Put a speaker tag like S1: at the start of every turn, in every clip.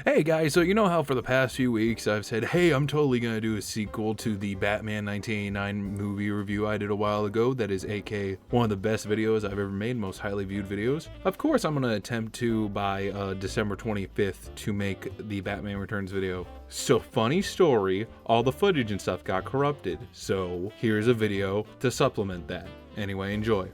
S1: Hey guys, so you know how for the past few weeks I've said, hey, I'm totally gonna do a sequel to the Batman 1989 movie review I did a while ago that is AK one of the best videos I've ever made, most highly viewed videos. Of course I'm gonna attempt to by December 25th to make the Batman Returns video. So funny story, all the footage and stuff got corrupted, so here's a video to supplement that. Anyway, enjoy.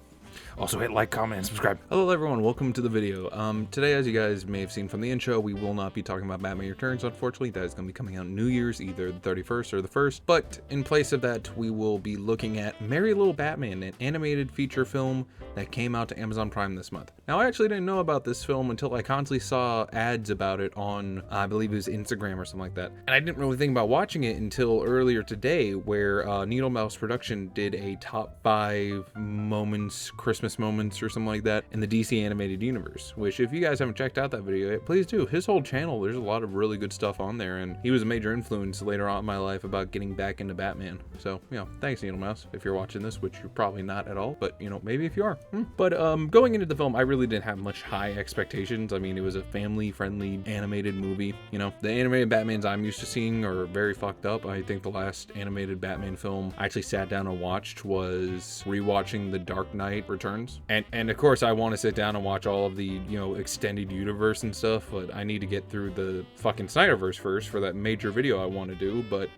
S1: Also hit like, comment, and subscribe. Hello everyone, welcome to the video. Today, as you guys may have seen from the intro, we will not be talking about Batman Returns, unfortunately. That is going to be coming out New Year's, either the 31st or the 1st. But in place of that, we will be looking at Merry Little Batman, an animated feature film that came out to Amazon Prime this month. Now, I actually didn't know about this film until I constantly saw ads about it on, I believe it was Instagram or something like that. And I didn't really think about watching it until earlier today, where Needle Mouse Production did a top 5 moments, Christmas moments or something like that in the DC animated universe, which if you guys haven't checked out that video yet, please do. His whole channel, there's a lot of really good stuff on there, and he was a major influence later on in my life about getting back into Batman. So, thanks Needle Mouse if you're watching this, which you're probably not at all, but maybe if you are. But going into the film, I really didn't have much high expectations. I mean, it was a family-friendly animated movie. The animated Batmans I'm used to seeing are very fucked up. I think the last animated Batman film I actually sat down and watched was rewatching The Dark Knight Returns. And of course I want to sit down and watch all of the, extended universe and stuff, but I need to get through the fucking Snyderverse first for that major video I want to do. But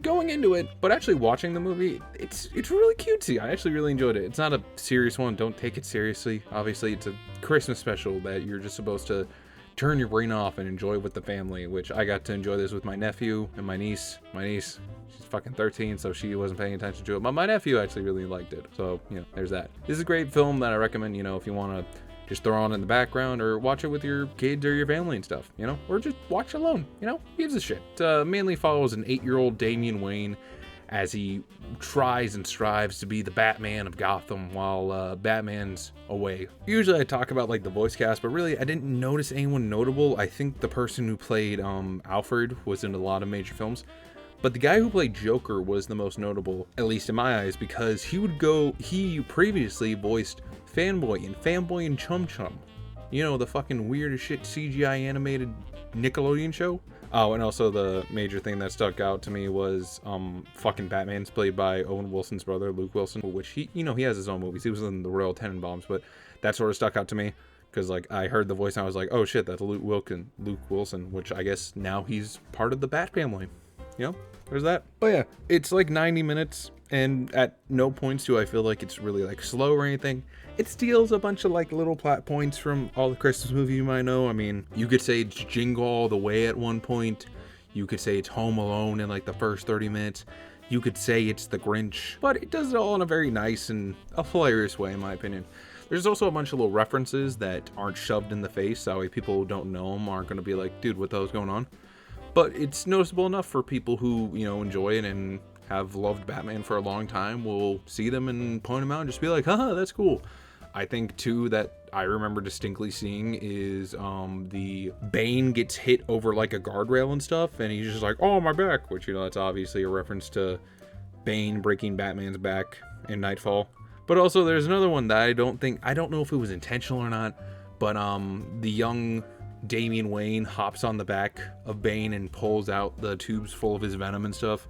S1: going into it, but actually watching the movie, it's really cutesy. I actually really enjoyed it. It's not a serious one. Don't take it seriously. Obviously, it's a Christmas special that you're just supposed to turn your brain off and enjoy with the family, which I got to enjoy this with my nephew and my niece. She's fucking 13, so she wasn't paying attention to it, but my nephew actually really liked it. So, there's that. This is a great film that I recommend, if you want to just throw on in the background or watch it with your kids or your family and stuff, or just watch alone, who gives a shit. It mainly follows an 8-year-old Damian Wayne as he tries and strives to be the Batman of Gotham while Batman's away. Usually I talk about like the voice cast, but really I didn't notice anyone notable. I think the person who played Alfred was in a lot of major films, but the guy who played Joker was the most notable, at least in my eyes, because he previously voiced Fanboy in Fanboy and Chum Chum. The fucking weirdest shit CGI animated Nickelodeon show. Oh, and also the major thing that stuck out to me was fucking Batman's played by Owen Wilson's brother, Luke Wilson, which he has his own movies. He was in the Royal Tenenbaums, but that sort of stuck out to me because like I heard the voice and I was like, oh shit, that's Luke Wilson, which I guess now he's part of the Bat family. There's that. But yeah, it's like 90 minutes, and at no points do I feel like it's really like slow or anything. It steals a bunch of like little plot points from all the Christmas movies you might know. I mean, you could say it's Jingle All the Way at one point. You could say it's Home Alone in like the first 30 minutes. You could say it's The Grinch, but it does it all in a very nice and a hilarious way, in my opinion. There's also a bunch of little references that aren't shoved in the face. That way people who don't know them aren't going to be like, dude, what the hell's going on? But it's noticeable enough for people who, enjoy it and have loved Batman for a long time will see them and point them out and just be like, haha, that's cool. I think too that I remember distinctly seeing is the Bane gets hit over like a guardrail and stuff, and he's just like, oh, my back, which that's obviously a reference to Bane breaking Batman's back in Nightfall. But also there's another one that I don't know if it was intentional or not, but the young Damian Wayne hops on the back of Bane and pulls out the tubes full of his venom and stuff,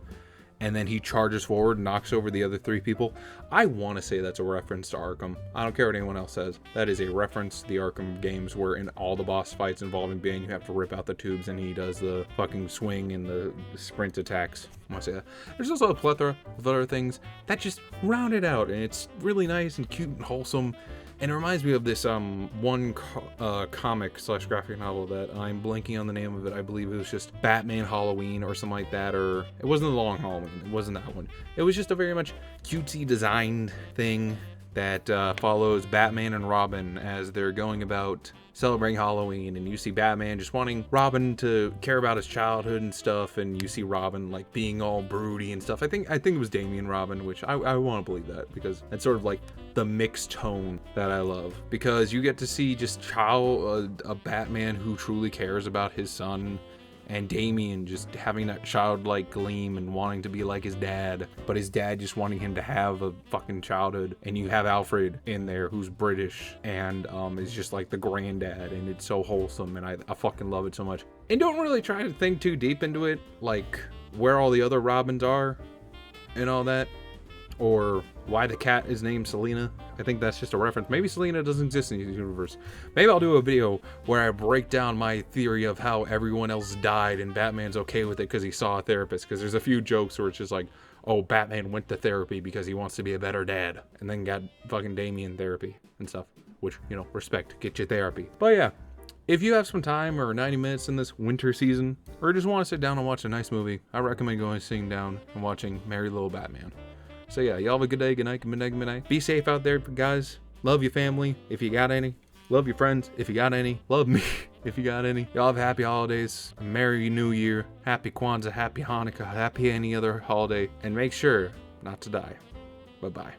S1: and then he charges forward and knocks over the other 3 people. I want to say that's a reference to Arkham. I don't care what anyone else says. That is a reference to the Arkham games where in all the boss fights involving Bane, you have to rip out the tubes and he does the fucking swing and the sprint attacks. I want to say that. There's also a plethora of other things that just round it out, and it's really nice and cute and wholesome. And it reminds me of this one comic / graphic novel that I'm blanking on the name of it. I believe it was just Batman Halloween or something like that, or it wasn't The Long Halloween. It wasn't that one. It was just a very much cutesy designed thing that follows Batman and Robin as they're going about celebrating Halloween, and you see Batman just wanting Robin to care about his childhood and stuff, and you see Robin like being all broody and stuff. I think it was Damian Robin, which I want to believe that, because that's sort of like the mixed tone that I love, because you get to see just how a Batman who truly cares about his son and Damien just having that childlike gleam and wanting to be like his dad, but his dad just wanting him to have a fucking childhood. And you have Alfred in there who's British and is just like the granddad, and it's so wholesome, and I fucking love it so much. And don't really try to think too deep into it, like where all the other Robins are and all that, or why the cat is named Selina. I think that's just a reference. Maybe Selina doesn't exist in the universe. Maybe I'll do a video where I break down my theory of how everyone else died and Batman's okay with it because he saw a therapist. Because there's a few jokes where it's just like, oh, Batman went to therapy because he wants to be a better dad, and then got fucking Damien therapy and stuff. Which, you know, respect, get you therapy. But yeah, if you have some time or 90 minutes in this winter season, or just want to sit down and watch a nice movie, I recommend going sitting down and watching Merry Little Batman. So yeah, y'all have a good day, good night, good midnight, good midnight. Be safe out there, guys. Love your family, if you got any. Love your friends, if you got any. Love me, if you got any. Y'all have happy holidays, a Merry New Year, Happy Kwanzaa, Happy Hanukkah, Happy any other holiday, and make sure not to die. Bye-bye.